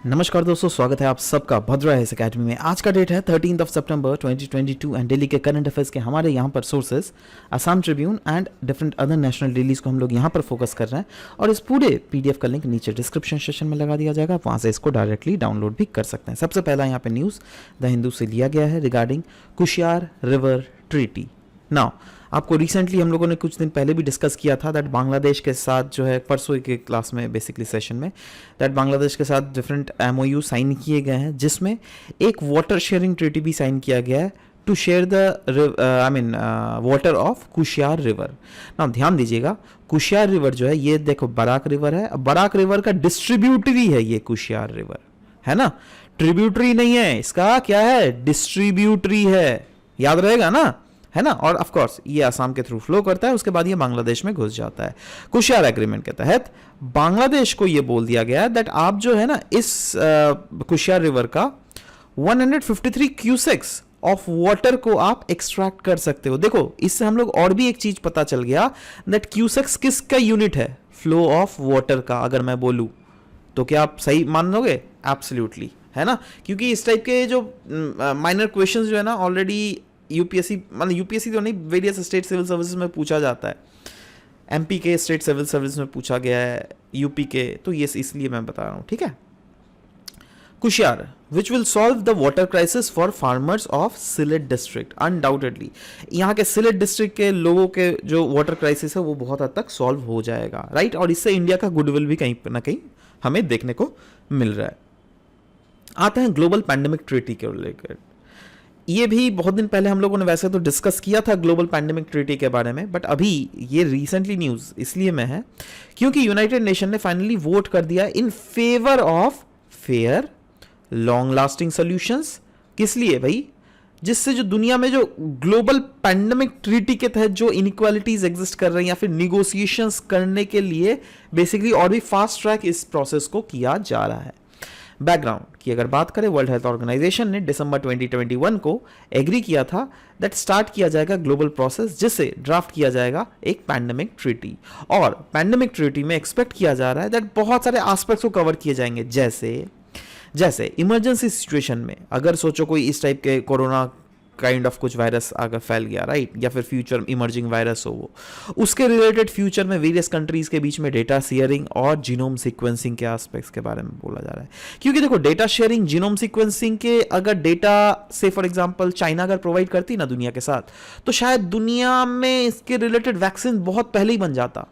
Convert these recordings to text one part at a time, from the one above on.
नमस्कार दोस्तों, स्वागत है आप सबका भद्रा इस अकेडमी में। आज का डेट है 13 सितंबर 2022 एंड दिल्ली के करंट अफेयर्स के हमारे यहाँ पर sources Assam Tribune and different other national dailies को हम लोग यहाँ पर फोकस कर रहे हैं और इस पूरे पीडीएफ का लिंक नीचे डिस्क्रिप्शन सेक्शन में लगा दिया जाएगा, आप वहाँ से इसको डायरेक्टली डाउनलोड भी कर सकते हैं। सबसे पहला यहाँ पे न्यूज़ द हिंदू से लिया गया है रिगार्डिंग कुशियार रिवर ट्रीटी। नाउ आपको रिसेंटली हम लोगों ने कुछ दिन पहले भी डिस्कस किया था दैट बांग्लादेश के साथ जो है परसों के क्लास में बेसिकली सेशन में दैट बांग्लादेश के साथ डिफरेंट एमओयू साइन किए गए हैं, जिसमें एक वाटर शेयरिंग ट्रीटी भी साइन किया गया है to share the water of Kushiyara river. ना ध्यान दीजिएगा, कुशियार रिवर जो है ये देखो बराक रिवर है, बराक रिवर का डिस्ट्रीब्यूटरी है ये कुशियार रिवर, है ना, ट्रिब्यूटरी नहीं है, इसका क्या है, डिस्ट्रीब्यूटरी है, याद रहेगा ना, है ना। और ऑफ कोर्स ये आसाम के थ्रू फ्लो करता है, उसके बाद ये बांग्लादेश में घुस जाता है। कुशियार एग्रीमेंट के तहत बांग्लादेश को ये बोल दिया गया है दैट आप जो है ना इस कुशियार रिवर का 153 क्यूसेक्स ऑफ वाटर को आप एक्सट्रैक्ट कर सकते हो। देखो इससे हम लोग और भी एक चीज पता चल गया दैट क्यूसेक्स किसका यूनिट है, फ्लो ऑफ वाटर का। अगर मैं बोलूं तो क्या आप सही मान लोगे? एब्सोल्युटली, है ना, क्योंकि इस टाइप के जो माइनर क्वेश्चंस जो है ना ऑलरेडी यूपीएससी मतलब यूपीएससी तो नहीं, वेरियस स्टेट सिविल सर्विसेज में पूछा जाता है, एमपी के स्टेट सिविल सर्विस में पूछा गया है, यूपी के, तो ये इसलिए मैं बता रहा हूँ, ठीक है। Kushiyara which will solve the water crisis for farmers of Sylhet district, undoubtedly यहाँ के सिलेट डिस्ट्रिक्ट के लोगों के जो वाटर क्राइसिस है वो बहुत हद तक सॉल्व हो जाएगा, राइट। और इससे इंडिया का गुडविल भी कहीं ना कहीं हमें देखने को मिल रहा है। आते हैं ग्लोबल पैंडेमिक ट्रीटी के रिलेटेड। ये भी बहुत दिन पहले हम लोगों ने वैसे तो डिस्कस किया था ग्लोबल पैंडेमिक ट्रीटी के बारे में, बट अभी ये रिसेंटली न्यूज़ इसलिए में है क्योंकि यूनाइटेड नेशन ने फाइनली वोट कर दिया in favour of fair long lasting solutions. किस लिए भाई? जिससे जो दुनिया में जो ग्लोबल पैंडेमिक ट्रीटी के तहत जो इनइक्वालिटीज एग्जिस्ट कर रही हैं या फिर निगोसिएशंस करने के लिए बेसिकली और भी फास्ट ट्रैक इस प्रोसेस को किया जा रहा है। बैकग्राउंड की अगर बात करें, वर्ल्ड हेल्थ ऑर्गेनाइजेशन ने दिसंबर 2021 को एग्री किया था दैट स्टार्ट किया जाएगा ग्लोबल प्रोसेस जिससे ड्राफ्ट किया जाएगा एक पैंडेमिक ट्रीटी। और पैंडेमिक ट्रीटी में एक्सपेक्ट किया जा रहा है दैट बहुत सारे एस्पेक्ट्स को कवर किए जाएंगे, जैसे इमरजेंसी सिचुएशन में अगर सोचो कोई इस टाइप के कोरोना काइंड ऑफ कुछ वायरस अगर फैल गया, राइट, या फिर फ्यूचर इमर्जिंग वायरस हो वो, उसके रिलेटेड फ्यूचर में वेरियस कंट्रीज के बीच में डेटा शेयरिंग और जीनोम सीक्वेंसिंग के एस्पेक्ट्स के बारे में बोला जा रहा है। क्योंकि देखो डेटा शेयरिंग, जीनोम सीक्वेंसिंग के अगर डेटा से फॉर एग्जांपल चाइना अगर प्रोवाइड करती ना दुनिया के साथ, तो शायद दुनिया में इसके रिलेटेड वैक्सीन बहुत पहले ही बन जाता,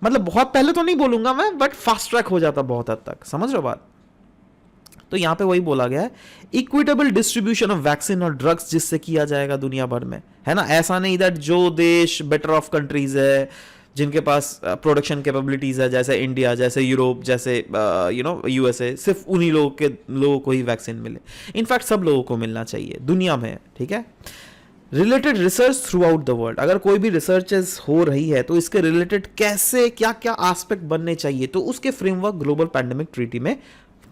मतलब बहुत पहले तो नहीं बोलूंगा मैं, बट फास्ट ट्रैक हो जाता बहुत हद तक, समझ रहे हो बात। तो यहां पे वही बोला गया है इक्विटेबल डिस्ट्रीब्यूशन ऑफ वैक्सीन और ड्रग्स जिससे किया जाएगा दुनिया भर में, है ना। ऐसा नहीं दैट जो देश बेटर ऑफ कंट्रीज है जिनके पास प्रोडक्शन कैपेबिलिटीज है, जैसे इंडिया, जैसे यूरोप, जैसे यूएसए, सिर्फ उन्हीं लोगों को ही वैक्सीन मिले। इनफैक्ट सब लोगों को मिलना चाहिए दुनिया में, ठीक है। Related research through out the world, अगर कोई भी रिसर्चेस हो रही है तो इसके रिलेटेड कैसे क्या क्या एस्पेक्ट बनने चाहिए, तो उसके फ्रेमवर्क ग्लोबल पैंडेमिक ट्रीटी में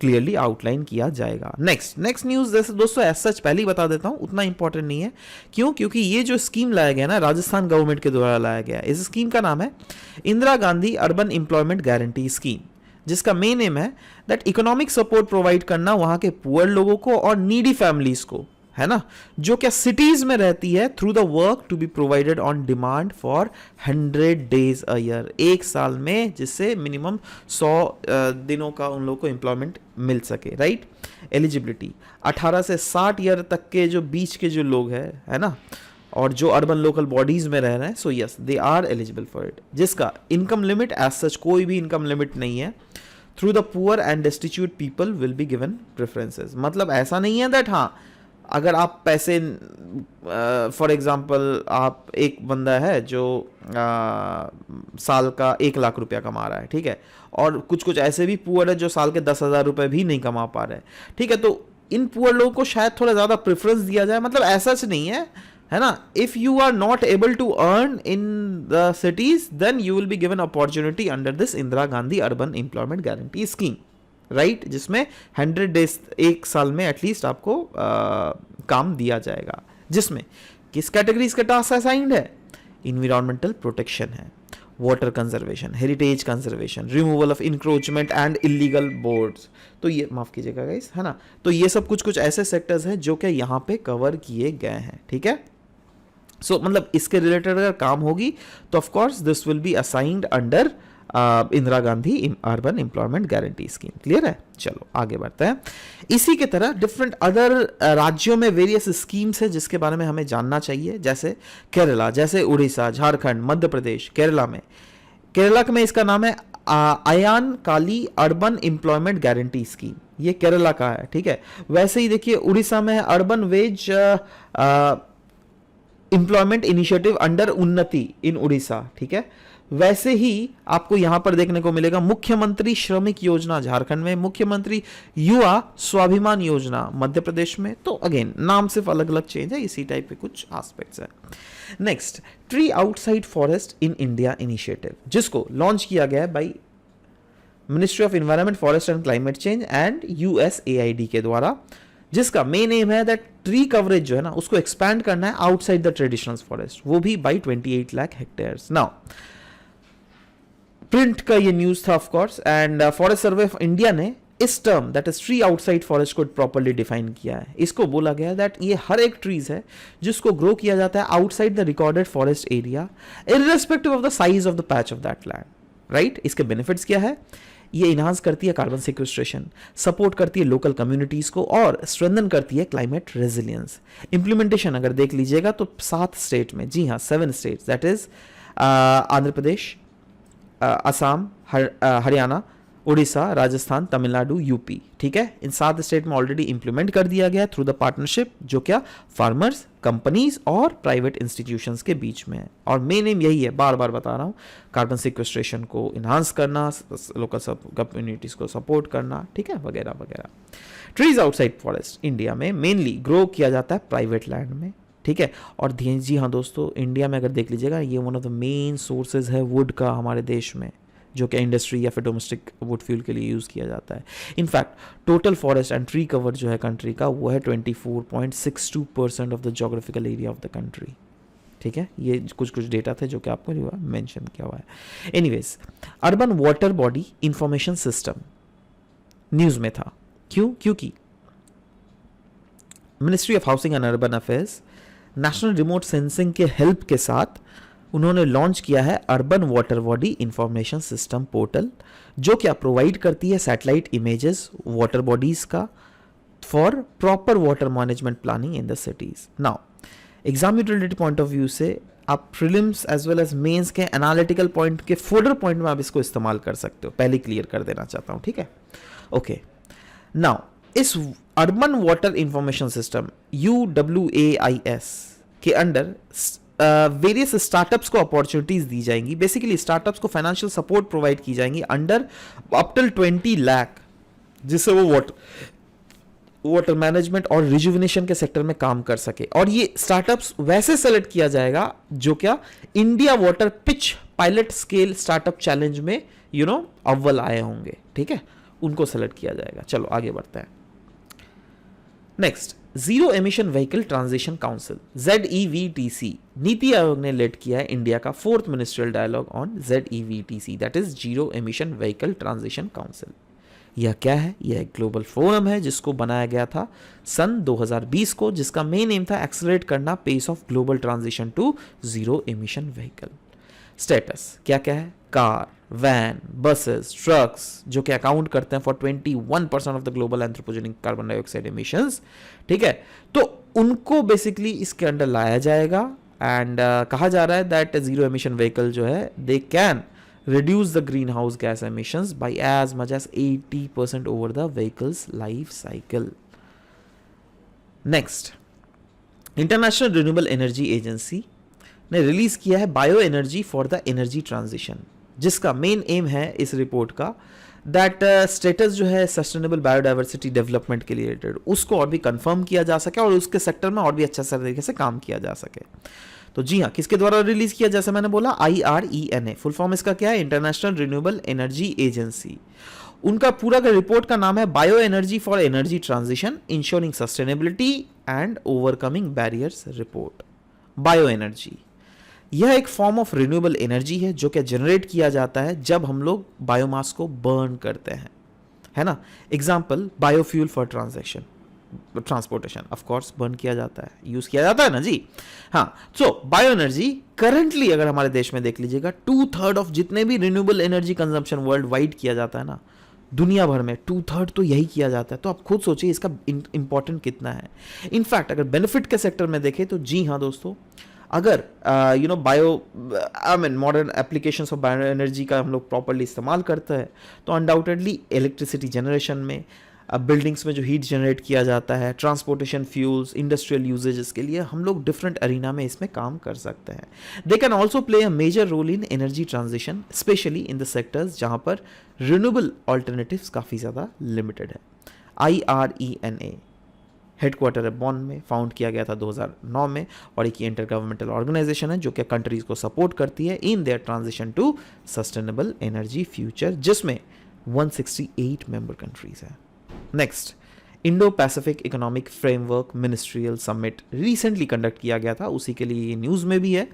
क्लियरली आउटलाइन किया जाएगा। नेक्स्ट न्यूज जैसे दोस्तों एज सच पहले ही बता देता हूं, उतना इंपॉर्टेंट नहीं है। क्यों? क्योंकि ये जो स्कीम लाया गया ना राजस्थान गवर्नमेंट के द्वारा लाया गया, इस स्कीम का नाम है Indira Gandhi urban employment guarantee scheme, जिसका मेन एम है दैट इकोनॉमिक सपोर्ट प्रोवाइड करना वहां के पुअर लोगों को और नीडी फैमिलीज को, है ना, जो क्या सिटीज में रहती है, through the work to be provided on demand for 100 days a year, एक साल में, जिससे मिनिमम 100 दिनों का उन लोगों को एम्प्लॉयमेंट मिल सके, राइट। एलिजिबिलिटी 18 से 60 ईयर तक के जो बीच के जो लोग हैं, है ना, और जो अर्बन लोकल बॉडीज में रह रहे हैं, so yes they are eligible for it, जिसका इनकम लिमिट एज सच कोई भी इनकम लिमिट नहीं है। Through the poor and destitute people will be given preferences, मतलब ऐसा नहीं है दैट हाँ अगर आप पैसे फॉर एग्जांपल आप एक बंदा है जो साल का 1 लाख रुपया कमा रहा है, ठीक है, और कुछ ऐसे भी पुअर है जो साल के 10,000 रुपए भी नहीं कमा पा रहे, ठीक है, तो इन पुअर लोगों को शायद थोड़ा ज़्यादा प्रेफरेंस दिया जाए, मतलब ऐसा नहीं है, है ना। If you are not able to earn in the cities then you will be given opportunity under this Indira Gandhi urban employment guarantee scheme, right, जिसमें 100 डेज एक साल में एटलीस्ट आपको काम दिया जाएगा, जिसमें किस कैटेगरीज का टास्क असाइंड है, इन्वायरमेंटल प्रोटेक्शन है, water conservation, heritage conservation, removal of encroachment and illegal boards, तो ये माफ कीजिएगा गाइस, है ना, तो ये सब कुछ कुछ ऐसे सेक्टर्स हैं जो कि यहाँ पे कवर किए गए हैं, ठीक है। सो मतलब इसके रिलेटेड अगर काम होगी तो of course this will be assigned under Indira Gandhi urban employment guarantee scheme. Clear है, चलो आगे बढ़ते हैं। इसी के तरह डिफरेंट अदर राज्यों में वेरियस स्कीम्स है जिसके बारे में हमें जानना चाहिए, जैसे केरला, जैसे उड़ीसा, झारखंड, मध्य प्रदेश। केरला में इसका नाम है अयान काली अर्बन एम्प्लॉयमेंट गारंटी स्कीम, ये केरला का है, ठीक है। वैसे ही देखिए उड़ीसा में है urban veg employment initiative under उन्नति इन उड़ीसा, ठीक है। वैसे ही आपको यहां पर देखने को मिलेगा मुख्यमंत्री श्रमिक योजना झारखंड में, मुख्यमंत्री युवा स्वाभिमान योजना मध्य प्रदेश में। तो अगेन नाम सिर्फ अलग अलग चेंज है, इसी टाइप के कुछ एस्पेक्ट्स है। Next, tree outside forest in India initiative, जिसको लॉन्च किया गया है by ministry of environment, forest and climate change and USAID के द्वारा, जिसका मेन एम है दैट ट्री कवरेज जो है ना उसको एक्सपैंड करना है आउटसाइड द ट्रेडिशनल फॉरेस्ट, वो भी by 28 lakh hectares. Now print का ये न्यूज था of course, and forest survey of India ने इस term that is tree outside forest को प्रॉपर्ली डिफाइन किया है। इसको बोला गया है दैट ये हर एक ट्रीज है जिसको ग्रो किया जाता है outside the recorded forest area irrespective of the size of the patch of that land, right. इसके बेनिफिट्स क्या है, ये इनहांस करती है कार्बन सिक्वेस्ट्रेशन, सपोर्ट करती है लोकल कम्युनिटीज को और स्ट्रेंथन करती है क्लाइमेट रेजिलियंस। इंप्लीमेंटेशन अगर देख लीजिएगा तो 7 स्टेट में, जी हाँ 7 states that is Andhra Pradesh, Assam, Haryana, Orissa, Rajasthan, Tamil Nadu, UP, ठीक है। इन 7 स्टेट में ऑलरेडी इंप्लीमेंट कर दिया गया थ्रू द पार्टनरशिप, जो क्या फार्मर्स, कंपनीज और प्राइवेट इंस्टीट्यूशंस के बीच में है। और मेन एम यही है, बार बार बता रहा हूँ, कार्बन सिक्वेस्ट्रेशन को इन्हांस करना, लोकल कम्युनिटीज को सपोर्ट करना, ठीक है, वगैरह वगैरह। ट्रीज आउटसाइड फॉरेस्ट इंडिया में मेनली ग्रो किया जाता है प्राइवेट लैंड में, ठीक है। और जी हाँ दोस्तों, इंडिया में अगर देख लीजिएगा ये one of the main sources है वुड का हमारे देश में, जो कि इंडस्ट्री या फिर डोमेस्टिक वुड फ्यूल के लिए यूज़ किया जाता है। In fact total forest and tree cover जो है कंट्री का वो है 24.62% of the geographical area of the country, ठीक है। ये कुछ कुछ डेटा थे जो कि आपको मेंशन किया हुआ है। Anyways, urban water body information system news में था, क्योंकि ministry of housing and urban affairs national remote sensing के हेल्प के साथ उन्होंने लॉन्च किया है urban water body information system portal, जो क्या प्रोवाइड करती है सैटेलाइट इमेजेस वाटर बॉडीज का for proper water management planning in the cities. Now examinative point of view से आप prelims as well as mains के एनालिटिकल पॉइंट के folder point में आप इसको इस्तेमाल कर सकते हो, पहले क्लियर कर देना चाहता हूं, ठीक है। ओके, नाउ इस urban water information system UWAIS के अंडर वेरियस स्टार्टअप्स को अपॉर्चुनिटीज दी जाएंगी। बेसिकली स्टार्टअप्स को फाइनेंशियल सपोर्ट प्रोवाइड की जाएंगी अंडर अप टिल 20 लाख, जिससे वो वाटर मैनेजमेंट और रिजुविनेशन के सेक्टर में काम कर सके। और ये स्टार्टअप्स वैसे सेलेक्ट किया जाएगा जो क्या India water pitch pilot scale startup challenge में अव्वल आए होंगे, ठीक है, उनको सेलेक्ट किया जाएगा। चलो आगे बढ़ते हैं। Next, zero emission vehicle transition council ZEVTC NITI Aayog ने लेड किया है इंडिया का 4th ministerial dialogue on ZEVTC, that is zero emission vehicle transition council. यह क्या है? यह एक ग्लोबल फोरम है जिसको बनाया गया था सन 2020 को, जिसका मेन एम था एक्सेलरेट करना pace of global transition to zero emission vehicle. Status क्या क्या है? कार, वैन, बसेस, ट्रक्स, जो कि अकाउंट करते हैं for 21% of the global anthropogenic carbon dioxide emissions, ठीक है, तो उनको बेसिकली इसके अंडर लाया जाएगा। एंड कहा जा रहा है दैट जीरो एमिशन व्हीकल जो है they can reduce the greenhouse gas emissions by as much as 80% over the vehicle's life cycle. Next, International Renewable Energy Agency ने रिलीज किया है bio energy for the energy transition, जिसका main M है इस report का that status जो है sustainable biodiversity development के रिलेटेड उसको और भी कंफर्म किया जा सके और उसके सेक्टर में और भी अच्छा तरीके से काम किया जा सके। तो जी हाँ, किसके द्वारा रिलीज किया? जैसे मैंने बोला IRENA, फुल फॉर्म इसका क्या है? International renewable energy agency. उनका पूरा का रिपोर्ट का नाम है bio energy for energy transition ensuring sustainability and overcoming barriers report. Bio energy यह एक फॉर्म ऑफ रिन्यूएबल एनर्जी है जो कि जनरेट किया जाता है जब हम लोग बायोमास को बर्न करते हैं, है ना। Example, biofuel for transportation, of course burn किया जाता है, यूज किया जाता है ना जी। हाँ, सो बायो एनर्जी करंटली अगर हमारे देश में देख लीजिएगा 2/3 ऑफ जितने भी renewable energy consumption world wide किया जाता है ना, दुनिया भर में 2/3 तो यही किया जाता है। तो आप खुद सोचिए इसका इंपॉर्टेंट कितना है। इनफैक्ट अगर बेनिफिट के सेक्टर में देखें तो जी हाँ दोस्तों, अगर modern applications of bio energy का हम लोग प्रॉपरली इस्तेमाल करते हैं तो अनडाउटेडली इलेक्ट्रिसिटी जनरेशन में, बिल्डिंग्स में जो हीट जनरेट किया जाता है, ट्रांसपोर्टेशन फ्यूल्स, इंडस्ट्रियल यूजेजेस के लिए हम लोग डिफरेंट अरीना में इसमें काम कर सकते हैं। They can also play a major role in energy transition, specially in the sectors जहाँ पर रिन्यूएबल ऑल्टरनेटिव्स काफ़ी ज़्यादा लिमिटेड है। IRENA हेडक्वार्टर है बॉन में, फाउंड किया गया था 2009 में, और एक इंटर गवर्नमेंटल ऑर्गेनाइजेशन है जो कि कंट्रीज को सपोर्ट करती है in their transition to sustainable energy future, जिसमें 168 मेंबर कंट्रीज है। Next, Indo Pacific economic framework ministerial summit recently conduct किया गया था, उसी के लिए ये न्यूज़ में भी है।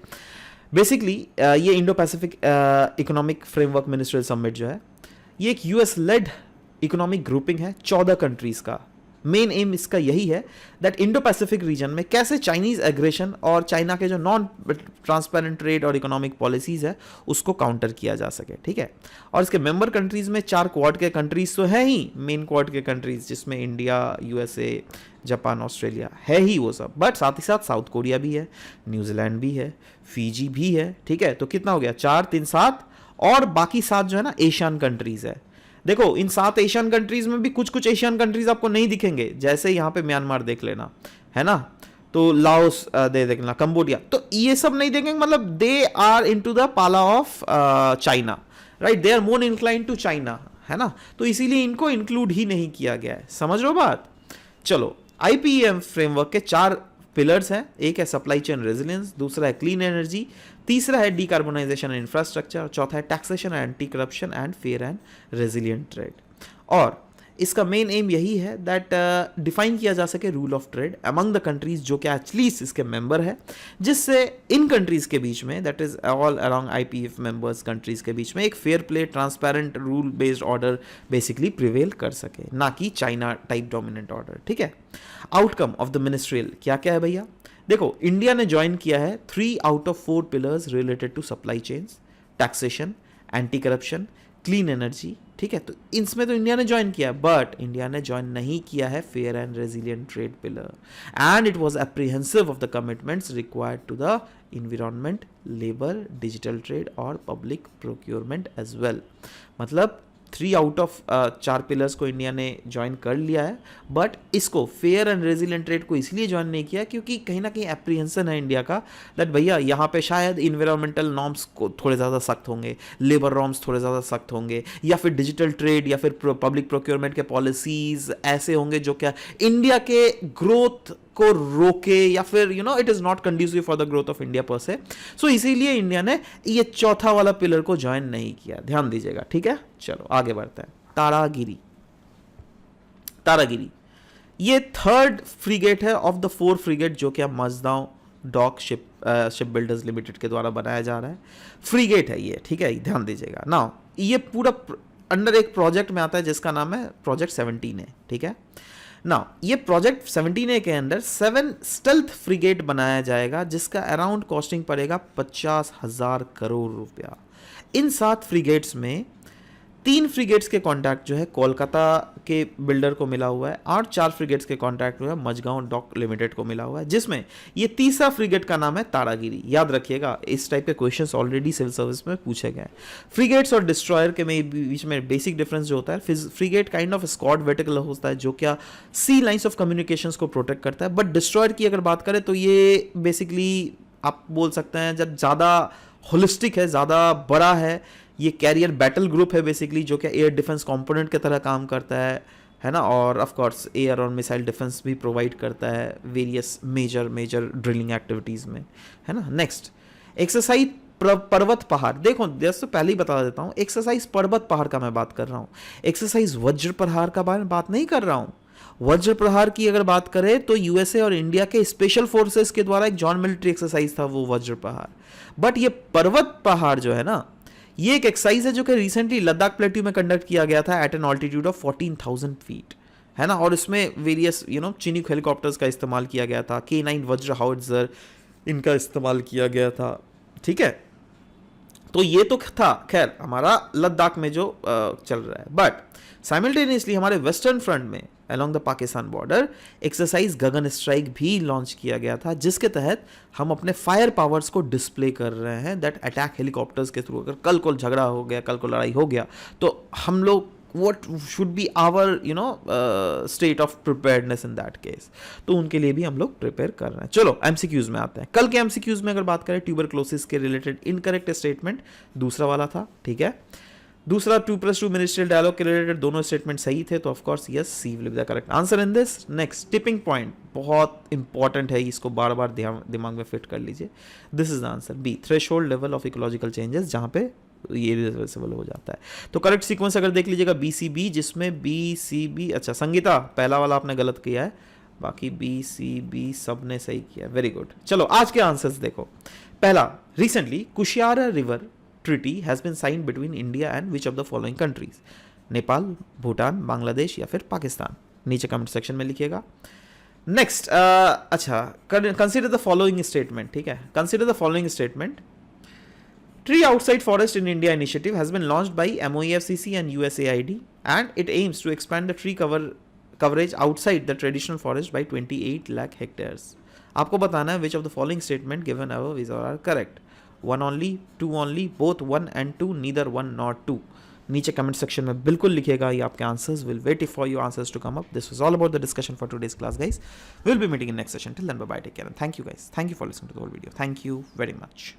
बेसिकली ये Indo Pacific economic framework ministerial summit जो है, ये एक US लेड इकोनॉमिक ग्रुपिंग है 14 कंट्रीज़ का। मेन एम इसका यही है दैट इंडो पैसिफिक रीजन में कैसे चाइनीज एग्रेशन और चाइना के जो नॉन ट्रांसपेरेंट ट्रेड और इकोनॉमिक पॉलिसीज है उसको काउंटर किया जा सके, ठीक है। और इसके मेंबर कंट्रीज में 4 क्वाड के कंट्रीज तो है ही, मेन क्वाड के कंट्रीज, जिसमें इंडिया, USA, जापान, ऑस्ट्रेलिया है ही वो सब, बट साथ ही साथ साउथ कोरिया भी है, न्यूजीलैंड भी है, फीजी भी है, ठीक है। तो कितना हो गया, 4, 3, 7, और बाकी 7 जो है ना एशियन कंट्रीज है। देखो इन 7 एशियन कंट्रीज में भी कुछ कुछ एशियन कंट्रीज आपको नहीं दिखेंगे, जैसे यहाँ पे म्यांमार देख लेना, है ना, तो लाओस दे देखना, कंबोडिया, तो ये सब नहीं देखेंगे, मतलब दे आर इनटू द पाला of China, right, they are more incline to China, है ना, तो इसीलिए इनको इंक्लूड ही नहीं किया गया है। समझ लो बात। चलो, IPEM फ्रेमवर्क के 4 पिलर्स हैं, एक है सप्लाई चेन रेजिलियंस, दूसरा है क्लीन एनर्जी, तीसरा है डीकार्बोनाइजेशन एंड इंफ्रास्ट्रक्चर, चौथा है taxation and anti corruption and fair and resilient trade. और इसका मेन एम यही है दैट डिफाइन किया जा सके rule of trade among the countries जो कि एटलीस्ट इसके मेंबर है, जिससे इन कंट्रीज के बीच में, that is all around IPEF members countries के बीच में एक fair play, transparent, rule based order basically prevail कर सके, ना कि चाइना टाइप डोमिनेंट ऑर्डर, ठीक है। आउटकम ऑफ द मिनिस्ट्रियल क्या क्या है भैया, देखो इंडिया ने ज्वाइन किया है 3 out of 4 pillars related to supply chains, taxation, anti corruption, clean energy, ठीक है। तो इसमें तो इंडिया ने ज्वाइन किया, बट इंडिया ने ज्वाइन नहीं किया है fair and resilient trade pillar, and it was apprehensive of the commitments required to the environment, labour, digital trade और पब्लिक प्रोक्योरमेंट एज वेल। मतलब 3 आउट ऑफ 4 पिलर्स को India ने join कर लिया है, बट इसको फेयर एंड रेजिलियंट ट्रेड को इसलिए ज्वाइन नहीं किया क्योंकि कहीं ना कहीं एप्रीहेंशन है इंडिया का दैट भैया यहाँ पे शायद इन्वायरमेंटल नॉर्म्स को थोड़े ज़्यादा सख्त होंगे, लेबर नॉर्म्स थोड़े ज़्यादा सख्त होंगे, या फिर डिजिटल ट्रेड या फिर पब्लिक प्रोक्योरमेंट के पॉलिसीज ऐसे होंगे जो क्या इंडिया के ग्रोथ को रोके, या फिर it is not conducive for the growth of India पर से। सो इसीलिए इंडिया ने ये चौथा वाला पिलर को ज्वाइन नहीं किया, ध्यान दीजिएगा, ठीक है। चलो आगे बढ़ते हैं। तारागिरी ये 3rd फ्रीगेट है ऑफ द 4 फ्रीगेट जो कि Mazagon dock shipbuilders limited के द्वारा बनाया जा रहा है। फ्रीगेट है ये, ठीक है, ध्यान दीजिएगा ना। ये पूरा अंडर एक प्रोजेक्ट में आता है जिसका नाम है प्रोजेक्ट 17A, ठीक है ना। ये प्रोजेक्ट 17A के अंदर 7 स्टेल्थ फ्रीगेट बनाया जाएगा जिसका अराउंड कॉस्टिंग पड़ेगा 50,000 करोड़ रुपया। इन 7 फ्रीगेट्स में 3 फ्रीगेट्स के कॉन्ट्रैक्ट जो है कोलकाता के बिल्डर को मिला हुआ है, और 4 फ्रीगेट्स के कॉन्ट्रैक्ट जो है मजगांव डॉक लिमिटेड को मिला हुआ है, जिसमें ये तीसरा फ्रीगेट का नाम है तारागिरी। याद रखिएगा, इस टाइप के क्वेश्चंस ऑलरेडी सिविल सर्विस में पूछे गए। फ्रीगेट्स और डिस्ट्रॉयर के बीच में बेसिक डिफरेंस जो होता है, freight kind of squad vertical होता है जो क्या सी लाइन्स ऑफ कम्युनिकेशंस को प्रोटेक्ट करता है, बट डिस्ट्रॉयर की अगर बात करें तो ये बेसिकली आप बोल सकते हैं जब ज़्यादा होलिस्टिक है, ज़्यादा बड़ा है। ये कैरियर बैटल ग्रुप है बेसिकली जो कि एयर डिफेंस कंपोनेंट की तरह काम करता है ना, और ऑफ कोर्स एयर और मिसाइल डिफेंस भी प्रोवाइड करता है वेरियस मेजर ड्रिलिंग एक्टिविटीज़ में, है ना। नेक्स्ट, एक्सरसाइज पर्वत पहाड़। देखो दोस्तों पहले ही बता देता हूँ, एक्सरसाइज पर्वत पहाड़ का मैं बात कर रहा हूँ, एक्सरसाइज वज्र पहाड़ का बात नहीं कर रहा हूँ। वज्र प्रहार की अगर बात करें तो यूएसए और इंडिया के स्पेशल फोर्सेस के द्वारा एक जॉइंट मिलिट्री एक्सरसाइज था वो वज्र प्रहार। बट ये पर्वत पहाड़ जो है ना, ये एक एक्सरसाइज है जो कि रिसेंटली लद्दाख प्लेट्यू में कंडक्ट किया गया था at an altitude of 14,000 feet, है ना। और इसमें वेरियस चीनी हेलीकॉप्टर्स का इस्तेमाल किया गया था, K9 वज्र हाउट्जर इनका इस्तेमाल किया गया था, ठीक है। तो ये तो था खैर हमारा लद्दाख में जो चल रहा है। बट साइमल्टेनियसली हमारे वेस्टर्न फ्रंट में along the Pakistan border exercise Gagan strike भी लॉन्च किया गया था, जिसके तहत हम अपने फायर पावर्स को डिस्प्ले कर रहे हैं दैट अटैक हेलीकॉप्टर्स के थ्रू। अगर कल को झगड़ा हो गया, कल को लड़ाई हो गया, तो हम लोग what should be our state of preparedness in that case, तो उनके लिए भी हम लोग प्रिपेयर कर रहे हैं। चलो एमसीक्यूज में आते हैं। कल के एमसीक्यूज में अगर बात करें ट्यूबरक्लोसिस के रिलेटेड इनकरेक्ट स्टेटमेंट दूसरा वाला था, ठीक है। दूसरा 2+2 मिनिस्ट्रियल डायलॉग के रिलेटेड दोनों स्टेटमेंट सही थे, तो of course yes, C will be the correct answer in this. Next tipping point बहुत इंपॉर्टेंट है, इसको बार बार दिमाग में फिट कर लीजिए। This is the answer B, threshold level of ecological changes, जहां पे ये रिवर्सिबल हो जाता है। तो करेक्ट सीक्वेंस अगर देख लीजिएगा BCB, जिसमें BCB, अच्छा संगीता पहला वाला आपने गलत किया है, बाकी BCB सब ने सही किया, वेरी गुड। चलो आज के आंसर्स देखो। पहला, recently Kushiyara river treaty has been signed between India and which of the following countries? Nepal, Bhutan, Bangladesh या फिर पाकिस्तान? नीचे कमेंट सेक्शन में लिखिएगा। नेक्स्ट, अच्छा कंसीडर द फॉलोइंग स्टेटमेंट, ठीक है। Consider the following statement, Tree Outside Forest in India initiative has been launched by MOEFCC and USAID, and it aims to expand the tree coverage outside the traditional forest by 28 lakh hectares. आपको बताना है which of the following statement given above is are correct. 1 only, 2 only, both 1 and 2, neither 1 nor 2. नीचे comment section में बिल्कुल लिखिएगा, ये आपके answers. Will wait for your answers to come up. This was all about the discussion for today's class guys. Will be meeting in next session. Till then bye bye, take care and thank you guys. Thank you for listening to the whole video. Thank you very much.